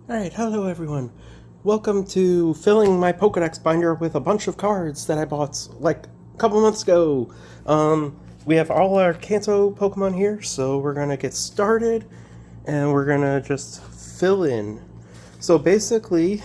Alright, hello everyone. Welcome to filling my Pokedex binder with a bunch of cards that I bought like a couple months ago. We have all our Kanto Pokemon here, so we're gonna get started and we're gonna just fill in. So basically,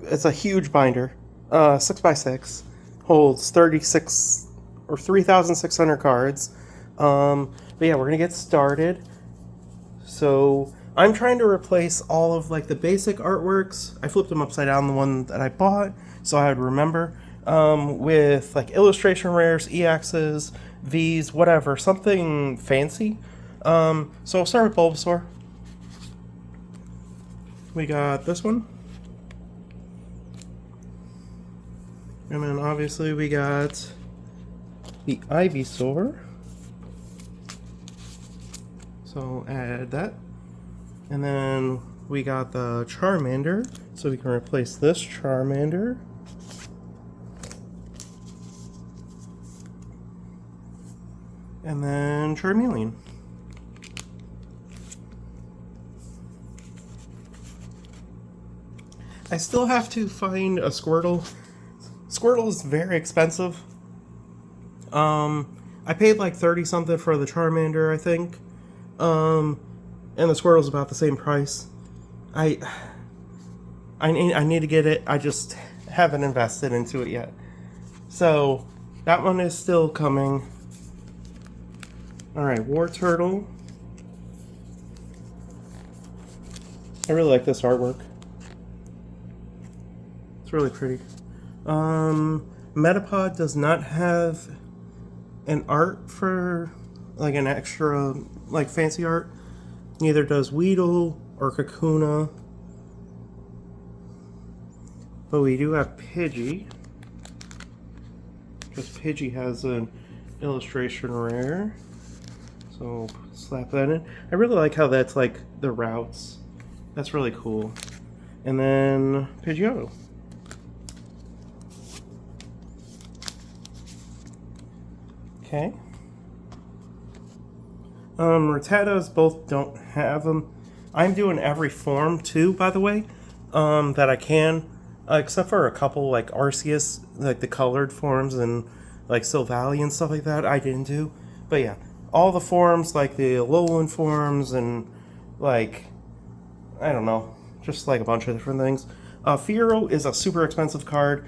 it's a huge binder, 6x6, holds 36 or 3,600 cards. But yeah, we're gonna get started. So I'm trying to replace all of like the basic artworks. I flipped them upside down, the one that I bought, so I would remember, with like illustration rares, EXs, Vs, whatever, something fancy. So I'll start with Bulbasaur. We got this one. And then obviously we got the Ivysaur. So add that. And then we got the Charmander, so we can replace this Charmander. And then Charmeleon. I still have to find a Squirtle. Squirtle is very expensive. I paid like 30 something for the Charmander, I think. And the Squirtle's about the same price. I need to get it. I just haven't invested into it yet. So that one is still coming. All right, War Turtle. I really like this artwork. It's really pretty. Metapod does not have an art for like an extra like fancy art. Neither does Weedle or Kakuna. But we do have Pidgey. Because Pidgey has an illustration rare. So slap that in. I really like how that's like the routes. That's really cool. And then Pidgeotto. Okay. Rattatas both don't have them. I'm doing every form too, by the way, that I can, except for a couple like Arceus, like the colored forms and like Silvally and stuff like that. I didn't do, but yeah, all the forms like the Alolan forms and like I don't know, just like a bunch of different things. Fearow is a super expensive card.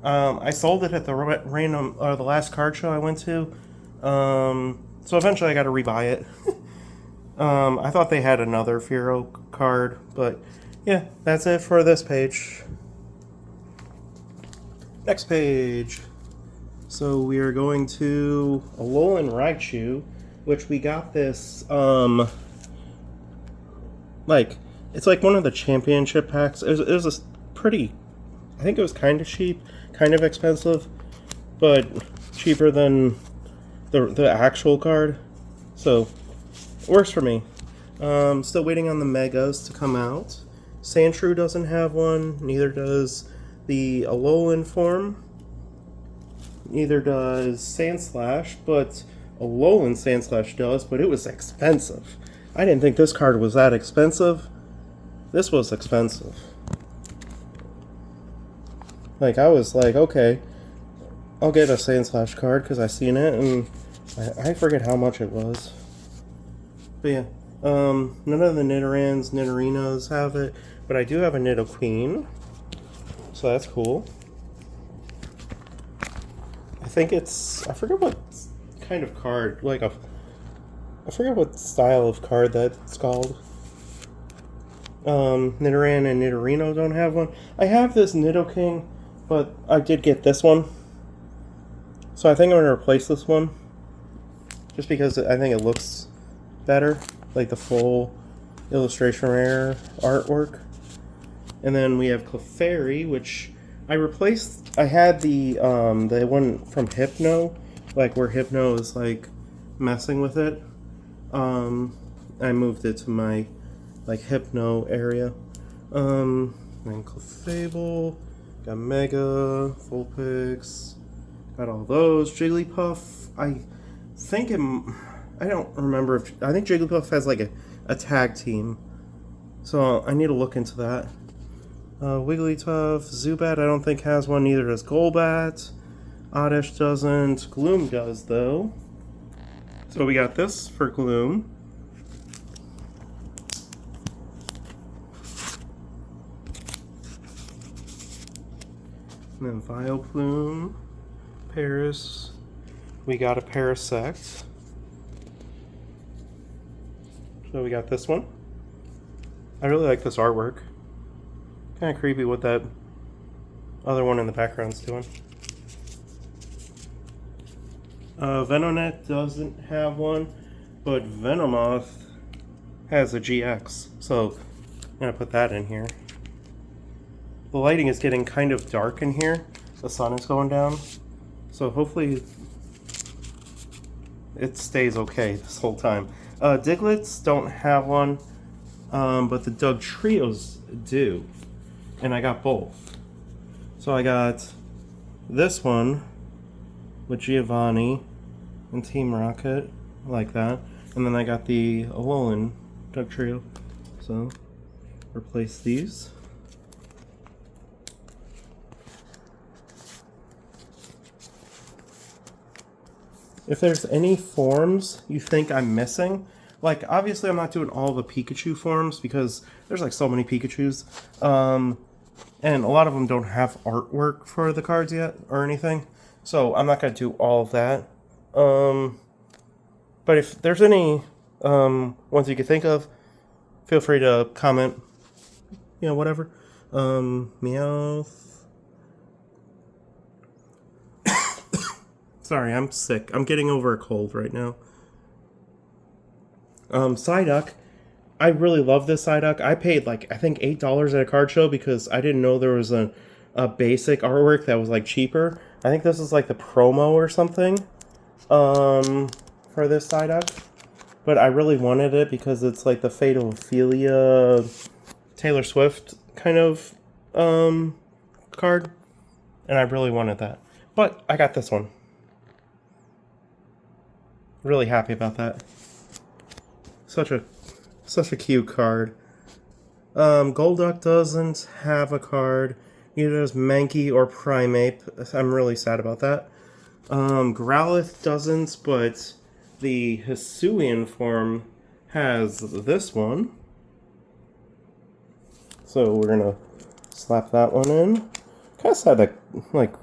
I sold it at the the last card show I went to. So eventually I got to rebuy it. I thought they had another Fearow card, but yeah, that's it for this page. Next page. So we are going to Alolan Raichu, which we got this, like, it's like one of the championship packs. It was a pretty, I think it was kind of cheap, kind of expensive, but cheaper than the actual card, so it works for me. Still waiting on the Megas to come out. Sandshrew doesn't have one, neither does the Alolan form, neither does Sandslash, but Alolan Sandslash does, but it was expensive. I didn't think this card was that expensive. This was expensive. Like, I was like, okay, I'll get a Sandslash card because I seen it, and I forget how much it was. But yeah, none of the Nidorans, Nidorinos have it, but I do have a Nidoqueen, so that's cool. I think it's, I forget what kind of card, like I forget what style of card that's called. Nidoran and Nidorino don't have one. I have this Nidoking, but I did get this one. So I think I'm going to replace this one. Just because I think it looks better. Like the full illustration rare artwork. And then we have Clefairy, which I replaced. I had the one from Hypno. Like where Hypno is like messing with it. I moved it to my like Hypno area. And Clefable. Got Mega, Vulpix. Got all those. Jigglypuff, I think I don't remember if, I think Jigglypuff has like a tag team. So I need to look into that. Wigglytuff, Zubat I don't think has one, neither does Golbat. Oddish doesn't. Gloom does, though. So we got this for Gloom. And then Vileplume, Paris. We got a Parasect. So we got this one. I really like this artwork. Kind of creepy what that other one in the background's doing. Venonet doesn't have one, but Venomoth has a GX, so I'm gonna put that in here. The lighting is getting kind of dark in here. The sun is going down, so hopefully it stays okay this whole time. Diglets don't have one, but the Doug Trios do, and I got both. So I got this one with Giovanni and Team Rocket, like that. And then I got the Alolan Doug Trio. So, replace these. If there's any forms you think I'm missing, like obviously I'm not doing all the Pikachu forms because there's like so many Pikachus. And a lot of them don't have artwork for the cards yet or anything. So I'm not going to do all of that. But if there's any ones you can think of, feel free to comment. You know, whatever. Meowth. Sorry, I'm sick. I'm getting over a cold right now. Psyduck. I really love this Psyduck. I paid like, I think $8 at a card show because I didn't know there was a basic artwork that was like cheaper. I think this is like the promo or something for this Psyduck. But I really wanted it because it's like the Fatal Ophelia Taylor Swift kind of card. And I really wanted that. But I got this one. Really happy about that. Such a cute card. Golduck doesn't have a card. Neither does Mankey or Primeape. I'm really sad about that. Growlithe doesn't, but the Hisuian form has this one. So we're gonna slap that one in. Kind of sad that like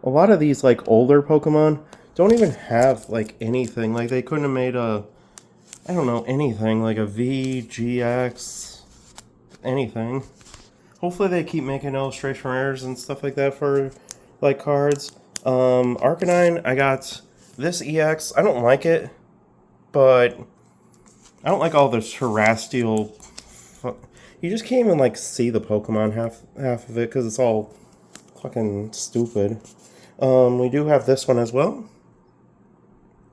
a lot of these like older Pokemon don't even have like anything. Like they couldn't have made a, I don't know, anything like a VGX, anything. Hopefully they keep making illustration rares and stuff like that for like cards. Arcanine, I got this EX. I don't like it, but I don't like all the terrestrial. You just can't even like see the Pokemon half of it because it's all fucking stupid. We do have this one as well.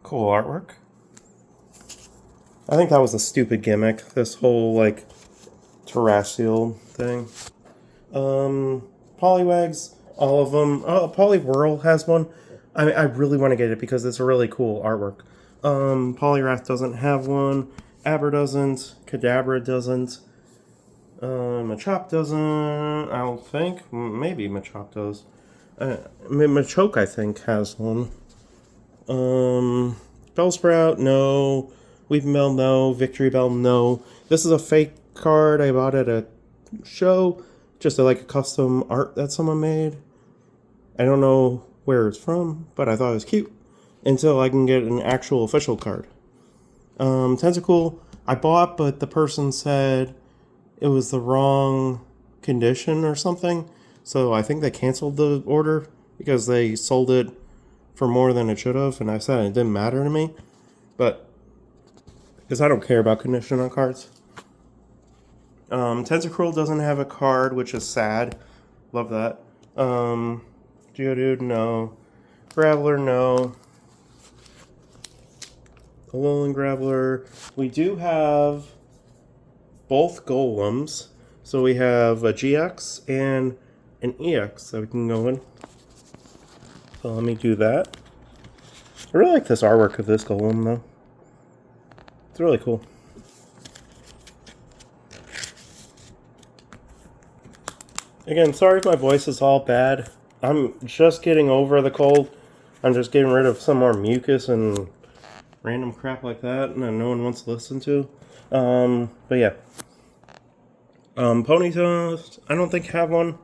Cool artwork. I think that was a stupid gimmick, this whole, like, terrestrial thing. Poliwags, all of them. Poliwhirl has one. I really want to get it because it's a really cool artwork. Poliwrath doesn't have one. Aber doesn't. Kadabra doesn't. Machop doesn't, I don't think. Maybe Machop does. Machoke, I think, has one. Bellsprout, no. Weepinbell, no. Victory Bell, no. This is a fake card I bought at a show. Just like a custom art that someone made. I don't know where it's from, but I thought it was cute. Until I can get an actual official card. Tentacool, I bought, but the person said it was the wrong condition or something. So I think they canceled the order because they sold it for more than it should have. And I said it didn't matter to me. But because I don't care about condition on cards. Tentacruel doesn't have a card, which is sad. Love that. Geodude, no. Graveler, no. Alolan Graveler. We do have both Golems. So we have a GX and an EX that we can go in. So let me do that. I really like this artwork of this Golem, though. It's really cool. Again, sorry if my voice is all bad. I'm just getting over the cold. I'm just getting rid of some more mucus and random crap like that and no one wants to listen to. But yeah. Ponyta, I don't think have one.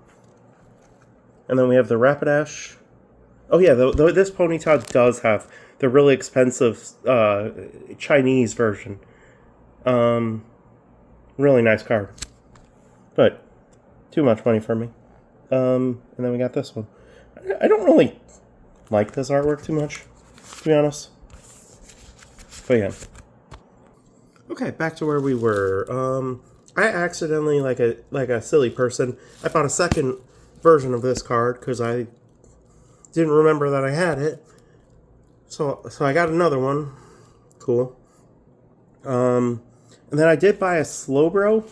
And then we have the Rapidash. Oh yeah, this Ponyta does have the really expensive Chinese version. Really nice card. But too much money for me. And then we got this one. I don't really like this artwork too much, to be honest. But yeah. Okay, back to where we were. I accidentally, like a silly person, I bought a second version of this card because I didn't remember that I had it. So I got another one. Cool. And then I did buy a Slowbro.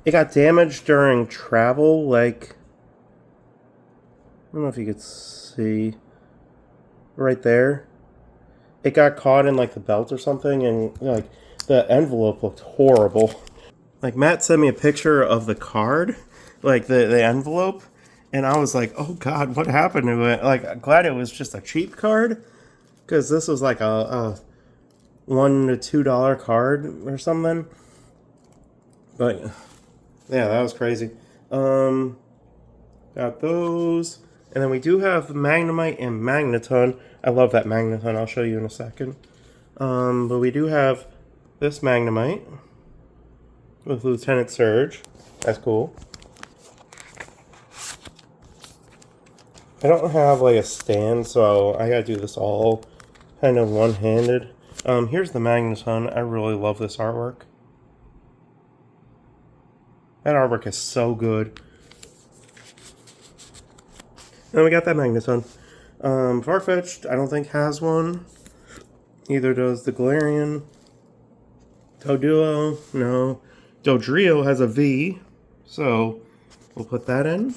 It got damaged during travel, like, I don't know if you could see right there. It got caught in like the belt or something, and like the envelope looked horrible. Like Matt sent me a picture of the card, like the envelope, and I was like, oh god, what happened to it? Like, I'm glad it was just a cheap card, because this was like a $1 to $2 card or something. But yeah, that was crazy. Got those. And then we do have Magnemite and Magneton. I love that Magneton. I'll show you in a second. But we do have this Magnemite with Lieutenant Surge. That's cool. I don't have like a stand, so I gotta do this all kind of one-handed. Here's the Magneton. I really love this artwork. That artwork is so good. And we got that Magneton. Farfetch'd, I don't think has one. Neither does the Galarian. Doduo, no. Dodrio has a V, so we'll put that in.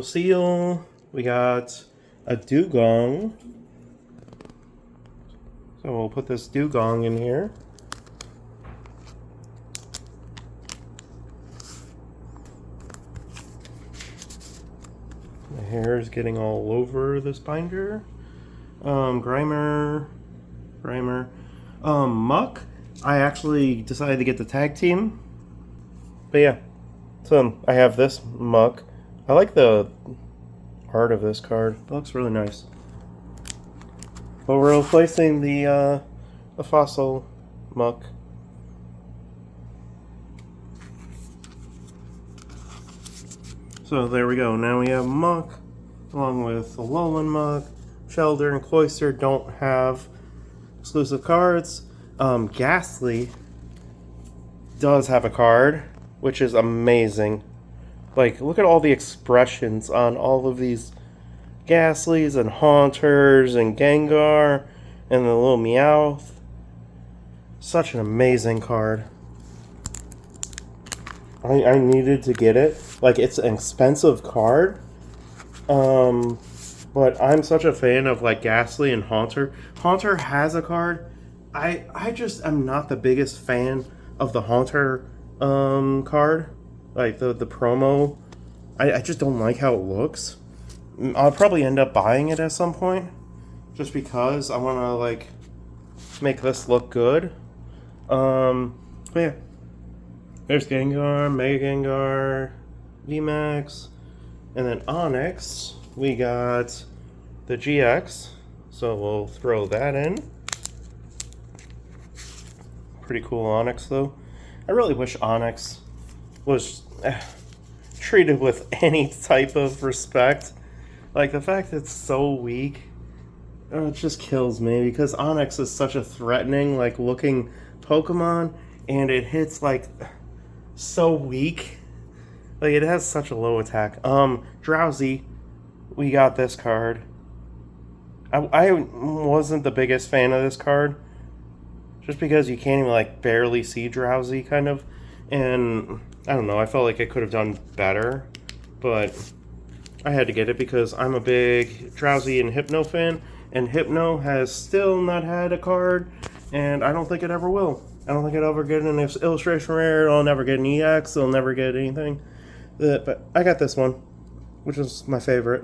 Seal, we got a Dugong. So we'll put this Dugong in here. My hair is getting all over this binder. Grimer. Muck. I actually decided to get the tag team. But yeah. So I have this Muck. I like the art of this card. It looks really nice. But we're replacing the fossil Muck. So there we go. Now we have Muck, along with Alolan Muck. Shelder and Cloyster don't have exclusive cards. Ghastly does have a card, which is amazing. Like, look at all the expressions on all of these Ghastlies and Haunters and Gengar and the little Meowth. Such an amazing card. I needed to get it. Like, it's an expensive card. But I'm such a fan of, like, Ghastly and Haunter. Haunter has a card. I just am not the biggest fan of the Haunter card. Like, the promo. I just don't like how it looks. I'll probably end up buying it at some point. Just because I want to, like, make this look good. But yeah. There's Gengar, Mega Gengar, VMAX. And then Onyx, we got the GX. So we'll throw that in. Pretty cool Onyx, though. I really wish Onyx was treated with any type of respect. Like, the fact that it's so weak, it just kills me, because Onyx is such a threatening, like, looking Pokemon, and it hits, like, so weak. Like, it has such a low attack. Drowsy, we got this card. I wasn't the biggest fan of this card, just because you can't even, like, barely see Drowsy, kind of, and I don't know, I felt like it could have done better, but I had to get it because I'm a big Drowsy and Hypno fan, And Hypno has still not had a card, and I don't think it ever will. I don't think it'll ever get an illustration rare. It'll never get an EX. It'll never get anything. But I got this one, which is my favorite.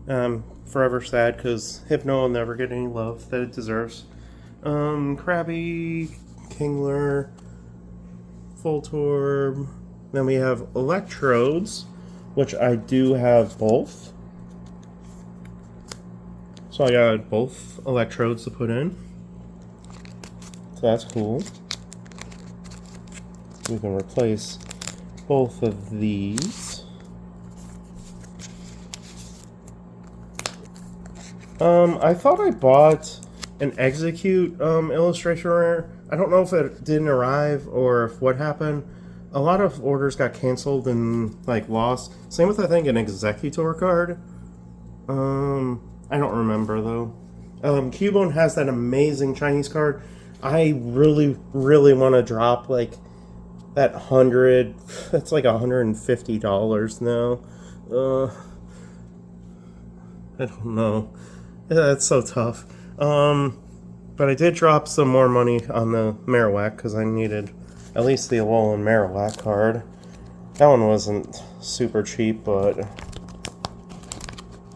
Forever sad because Hypno will never get any love that it deserves. Krabby, Kingler, Voltorb. Then we have Electrodes, which I do have both. So I got both Electrodes to put in. So that's cool. We can replace both of these. I thought I bought an Execute illustration rare. I don't know if it didn't arrive or if what happened. A lot of orders got canceled and like lost. Same with I think an Executor card. I don't remember though. Cubone has that amazing Chinese card. I really want to drop like that $100. That's like $150 now. I don't know. Yeah, it's so tough. But I did drop some more money on the Marowak because I needed at least the Alolan Marowak card. That one wasn't super cheap, but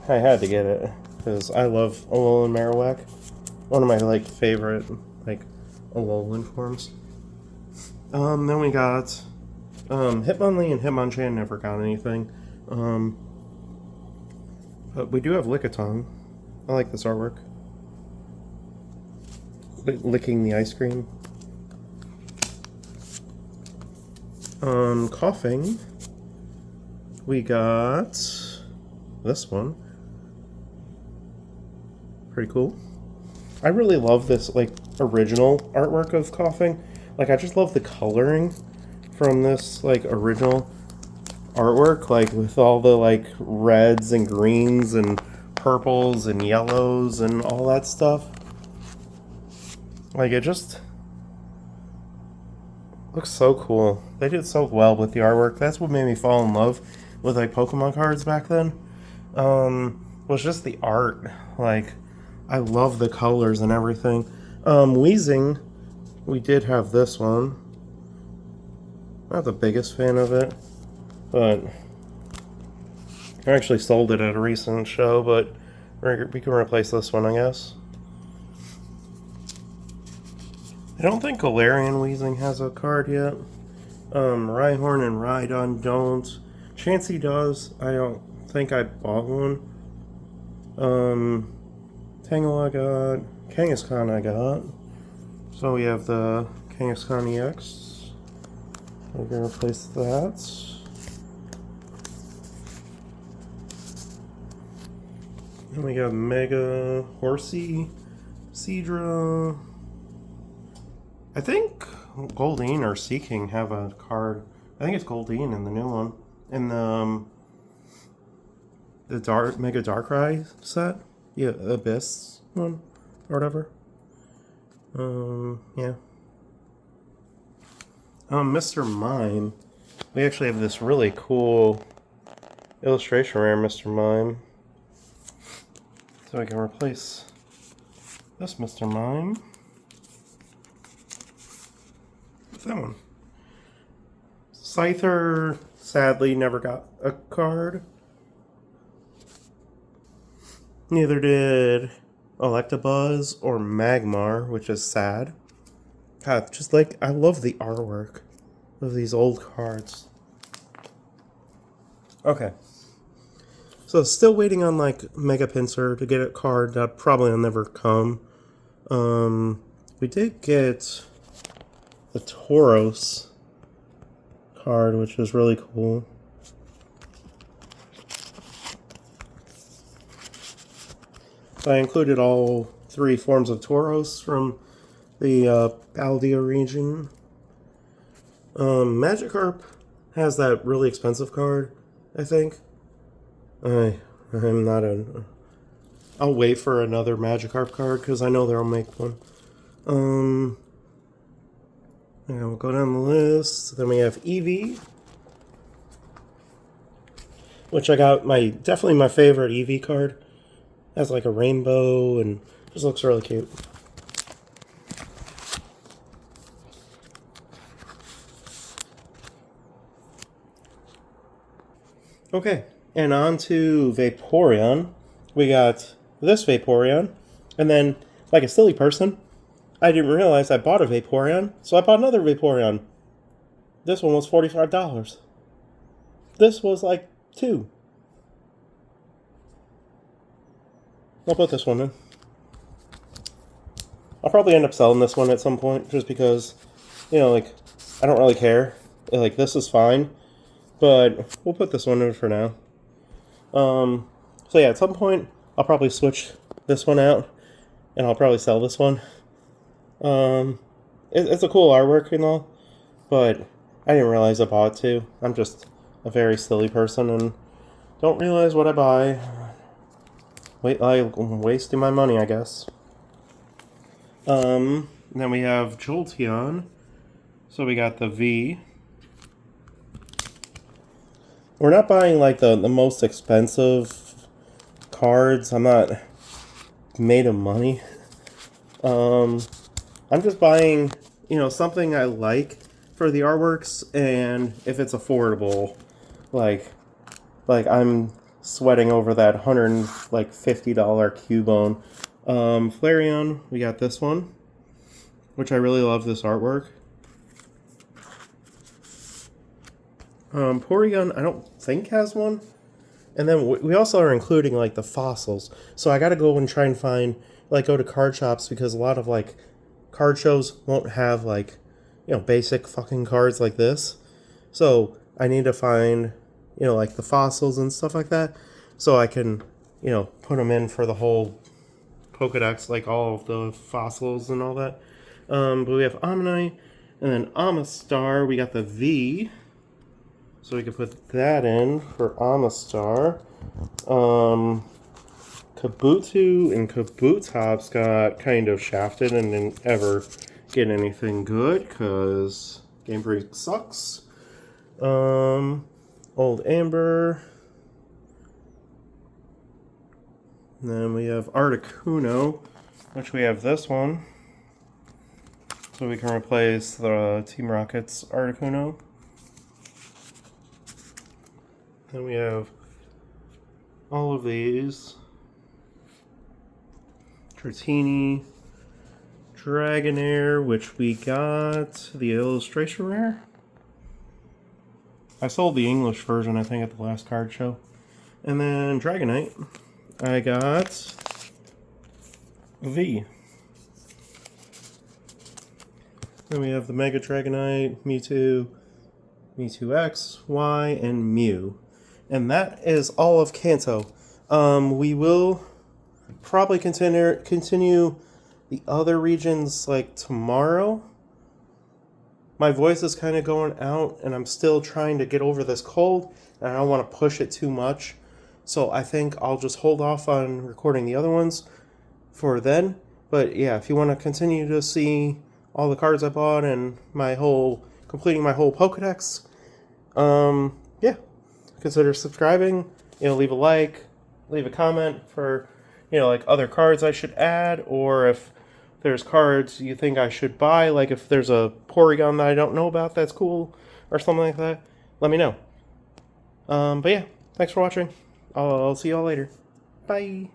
I had to get it because I love Alolan Marowak. One of my like favorite like Alolan forms. Then we got Hitmonlee and Hitmonchan never got anything. But we do have Lickitung. I like this artwork. Licking the ice cream. Coughing. We got this one. Pretty cool. I really love this like original artwork of Coughing. Like I just love the coloring from this like original artwork, like with all the like reds and greens and purples and yellows and all that stuff. Like it just looks so cool. They did so well with the artwork. That's what made me fall in love with like Pokemon cards back then. Was just the art. Like I love the colors and everything. Weezing, we did have this one. Not the biggest fan of it, but I actually sold it at a recent show, but we can replace this one, I guess. I don't think Galarian Weezing has a card yet. Rhyhorn and Rhydon don't. Chansey does. I don't think I bought one. Tangela I got. Kangaskhan I got. So we have the Kangaskhan EX. We're going to replace that. And we got Mega Horsey, Seadra. I think Goldeen or Seaking have a card. I think it's Goldeen in the new one. In the Dark Mega Darkrai set. Yeah, Abyss one or whatever. Yeah. Mr. Mime. We actually have this really cool illustration rare Mr. Mime. So we can replace this Mr. Mime with that one. Scyther sadly never got a card. Neither did Electabuzz or Magmar, which is sad. God, just like, I love the artwork of these old cards. Okay. So still waiting on like Mega Pinsir to get a card that probably will never come. We did get the Tauros card, which is really cool. I included all 3 forms of Tauros from the Paldea region. Magikarp has that really expensive card, I think. I'm not a... I'll wait for another Magikarp card, because I know they'll make one. And we'll go down the list. Then we have Eevee, which I got definitely my favorite Eevee card. Has like a rainbow and just looks really cute. Okay, and on to Vaporeon. We got this Vaporeon, and then, like a silly person, I didn't realize I bought a Vaporeon, so I bought another Vaporeon. This one was $45. This was like $2. I'll put this one in. I'll probably end up selling this one at some point, just because, you know, like, I don't really care. Like, this is fine, but we'll put this one in for now. So yeah, at some point, I'll probably switch this one out, and I'll probably sell this one. It's a cool artwork and all, but I didn't realize I bought it too. I'm just a very silly person and don't realize what I buy. I'm wasting my money, I guess. Then we have Jolteon. So we got the V. We're not buying like the most expensive cards. I'm not made of money. I'm just buying, you know, something I like for the artworks, and if it's affordable, like I'm sweating over that $150 Cubone. Flareon, we got this one, which I really love this artwork. Porygon, I don't think has one. And then we also are including like the fossils. So I gotta go and try and find, like, go to card shops, because a lot of like card shows won't have like, you know, basic fucking cards like this. So I need to find, you know, like the fossils and stuff like that, so I can, you know, put them in for the whole Pokedex, like all of the fossils and all that. But we have Omni, and then Amistar, we got the V. So we can put that in for Amistar. Kabuto and Kabutops got kind of shafted and didn't ever get anything good because Game Freak sucks. Old Amber. And then we have Articuno, which we have this one. So we can replace the Team Rocket's Articuno. Then we have all of these. Dratini, Dragonair, which we got the illustration rare. I sold the English version, I think, at the last card show. And then Dragonite, I got V. Then we have the Mega Dragonite, Mewtwo, Mewtwo-X, Y, and Mew. And that is all of Kanto. We will probably continue the other regions like tomorrow. My voice is kind of going out, and I'm still trying to get over this cold, and I don't want to push it too much. So I think I'll just hold off on recording the other ones for then. But yeah, if you want to continue to see all the cards I bought and completing my whole Pokedex, yeah, consider subscribing. You know, leave a like, leave a comment for, you know, like other cards I should add, or if there's cards you think I should buy, like if there's a Porygon that I don't know about that's cool or something like that, let me know. But yeah, thanks for watching. I'll see y'all later. Bye.